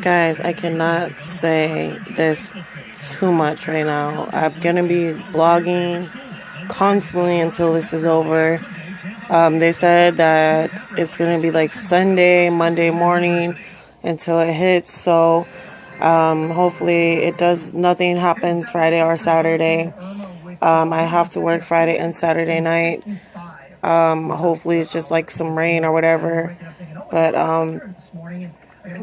Guys, I cannot say this too much right now. I'm going to be blogging constantly until this is over. They said that it's going to be like Sunday, Monday morning until it hits. So hopefully nothing happens Friday or Saturday. I have to work Friday and Saturday night. Hopefully it's just like some rain or whatever. But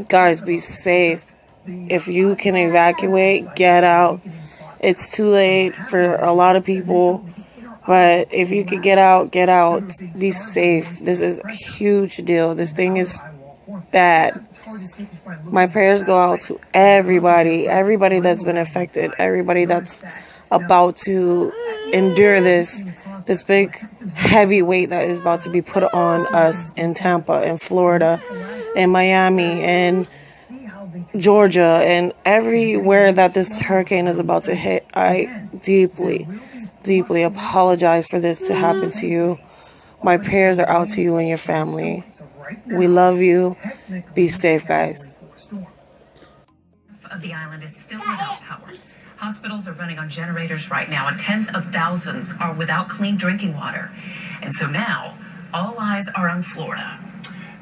guys, be safe. If you can evacuate, get out. It's too late for a lot of people. But if you could get out, get out. Be safe. This is a huge deal. This thing is bad. My prayers go out to everybody that's been affected, everybody that's about to endure this big heavy weight that is about to be put on us in Tampa, in Florida, in Miami, in Georgia, and everywhere that this hurricane is about to hit. I deeply apologize for this to happen to you. My prayers are out to you and your family. We love you. Be safe, guys. Of the island is still without power. Hospitals are running on generators right now, and tens of thousands are without clean drinking water. And so now, all eyes are on Florida.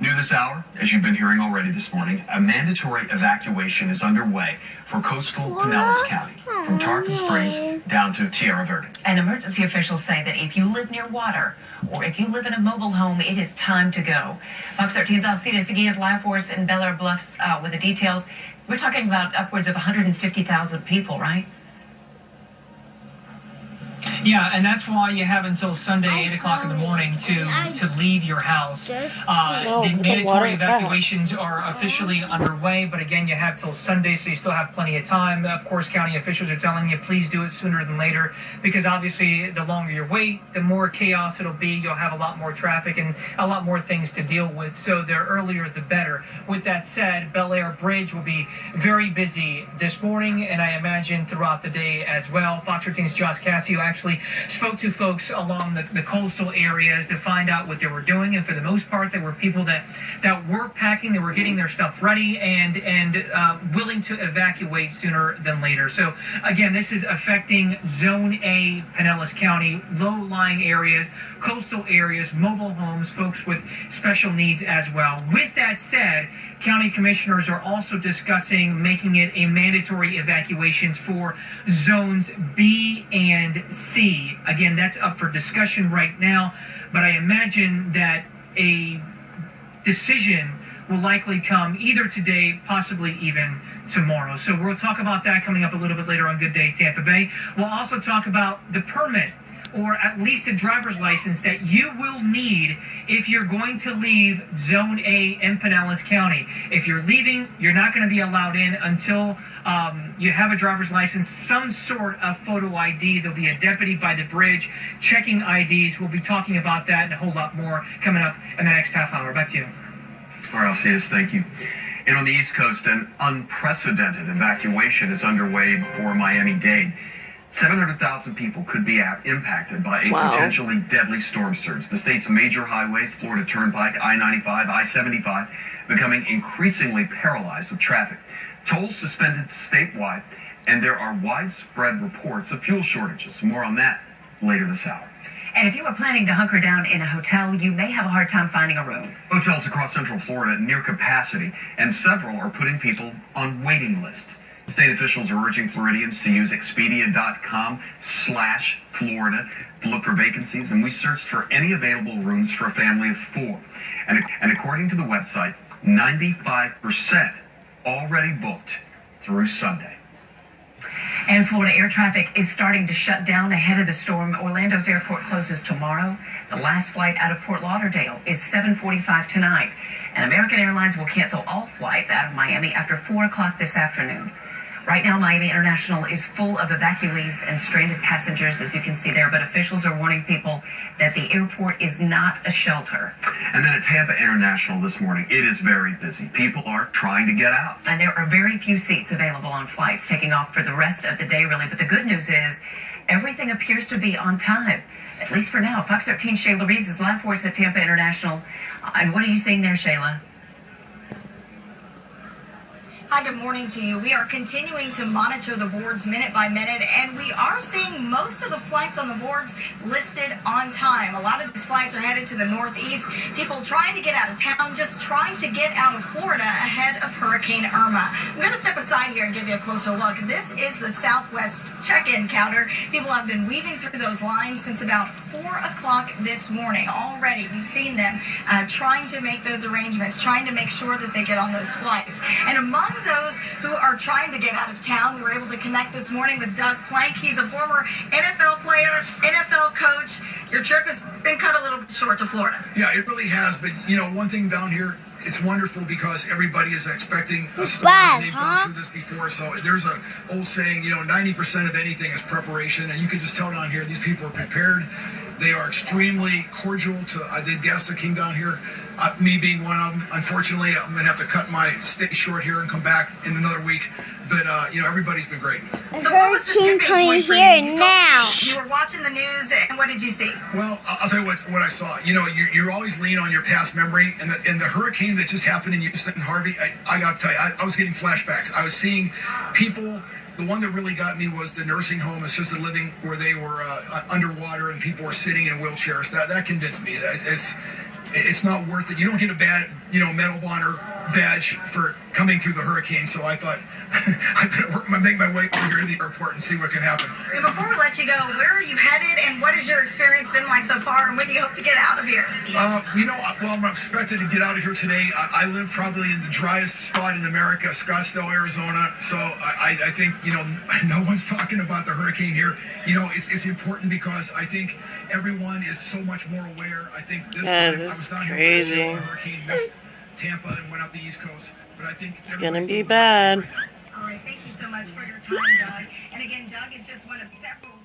New this hour, as you've been hearing already this morning, a mandatory evacuation is underway for coastal Pinellas County, from Tarpon Springs down to Tierra Verde. And emergency officials say that if you live near water or if you live in a mobile home, it is time to go. Fox 13's Alcida Seguí is live for us in Bel Air Bluffs with the details. We're talking about upwards of 150,000 people, right? Yeah, and that's why you have until Sunday, 8 o'clock in the morning to leave your house. The mandatory evacuations are officially underway, but again, you have till Sunday, so you still have plenty of time. Of course, county officials are telling you, please do it sooner than later, because obviously the longer you wait, the more chaos it'll be. You'll have a lot more traffic and a lot more things to deal with, so the earlier the better. With that said, Bel Air Bridge will be very busy this morning, and I imagine throughout the day as well. Fox 13's Josh Cassio actually spoke to folks along the coastal areas to find out what they were doing, and for the most part there were people that were packing, that were getting their stuff ready and willing to evacuate sooner than later. So again, this is affecting Zone A, Pinellas County, low-lying areas, coastal areas, mobile homes, folks with special needs as well. With that said, county commissioners are also discussing making it a mandatory evacuations for zones B and C. Again, that's up for discussion right now, but I imagine that a decision will likely come either today, possibly even tomorrow. So we'll talk about that coming up a little bit later on Good Day Tampa Bay. We'll also talk about the permit, or at least a driver's license that you will need if you're going to leave Zone A in Pinellas County. If you're leaving, you're not going to be allowed in until you have a driver's license, some sort of photo ID. There'll be a deputy by the bridge checking IDs. We'll be talking about that and a whole lot more coming up in the next half hour. Back to you. All right, Alcides, thank you. And on the East Coast, an unprecedented evacuation is underway before Miami-Dade. 700,000 people could be impacted by a potentially deadly storm surge. The state's major highways, Florida Turnpike, I-95, I-75, becoming increasingly paralyzed with traffic. Tolls suspended statewide, and there are widespread reports of fuel shortages. More on that later this hour. And if you are planning to hunker down in a hotel, you may have a hard time finding a room. Hotels across Central Florida near capacity, and several are putting people on waiting lists. State officials are urging Floridians to use Expedia.com/Florida to look for vacancies, and we searched for any available rooms for a family of 4. And according to the website, 95% already booked through Sunday. And Florida air traffic is starting to shut down ahead of the storm. Orlando's airport closes tomorrow. The last flight out of Fort Lauderdale is 7:45 tonight. And American Airlines will cancel all flights out of Miami after 4 o'clock this afternoon. Right now, Miami International is full of evacuees and stranded passengers, as you can see there, but officials are warning people that the airport is not a shelter. And then at Tampa International this morning, it is very busy. People are trying to get out. And there are very few seats available on flights taking off for the rest of the day, really. But the good news is everything appears to be on time, at least for now. Fox 13 Shayla Reeves is live for us at Tampa International. And what are you seeing there, Shayla? Hi, good morning to you. We are continuing to monitor the boards minute by minute, and we are seeing most of the flights on the boards listed on time. A lot of these flights are headed to the northeast. People trying to get out of town, just trying to get out of Florida ahead of Hurricane Irma. I'm going to step aside here and give you a closer look. This is the Southwest check-in counter. People have been weaving through those lines since about 4 o'clock this morning. Already, we've seen them trying to make those arrangements, trying to make sure that they get on those flights. And among those who are trying to get out of town, we were able to connect this morning with Doug Plank. He's a former NFL player, NFL coach. Your trip has been cut a little bit short to Florida. Yeah, it really has. But, you know, one thing down here, it's wonderful because everybody is expecting a storm. And they've gone through this before. So there's a old saying, you know, 90% of anything is preparation. And you can just tell down here, these people are prepared. They are extremely cordial to the guests that came down here. Me being one of them. Unfortunately, I'm going to have to cut my stay short here and come back in another week. But, you know, everybody's been great. So what was the tipping point for you? You were watching the news, and what did you see? Well, I'll tell you what I saw. You know, you always lean on your past memory. And the hurricane that just happened in Houston, Harvey, I got to tell you, I was getting flashbacks. I was seeing people. The one that really got me was the nursing home, assisted living, where they were underwater and people were sitting in wheelchairs. That convinced me. It's not worth it. You don't get a bad, you know, Medal of Honor badge for coming through the hurricane. So I thought I better make my way over here to the airport and see what can happen. And before we let you go, where are you headed, and what has your experience been like so far, and when do you hope to get out of here? You know, well, I'm expected to get out of here today. I live probably in the driest spot in America, Scottsdale, Arizona. So I think, you know, no one's talking about the hurricane here. You know, it's important because I think everyone is so much more aware. I think this time I was down here when the hurricane missed Tampa and went up the East Coast. But I think it's going to be bad. All right, thank you so much for your time, Doug. And again, Doug is just one of several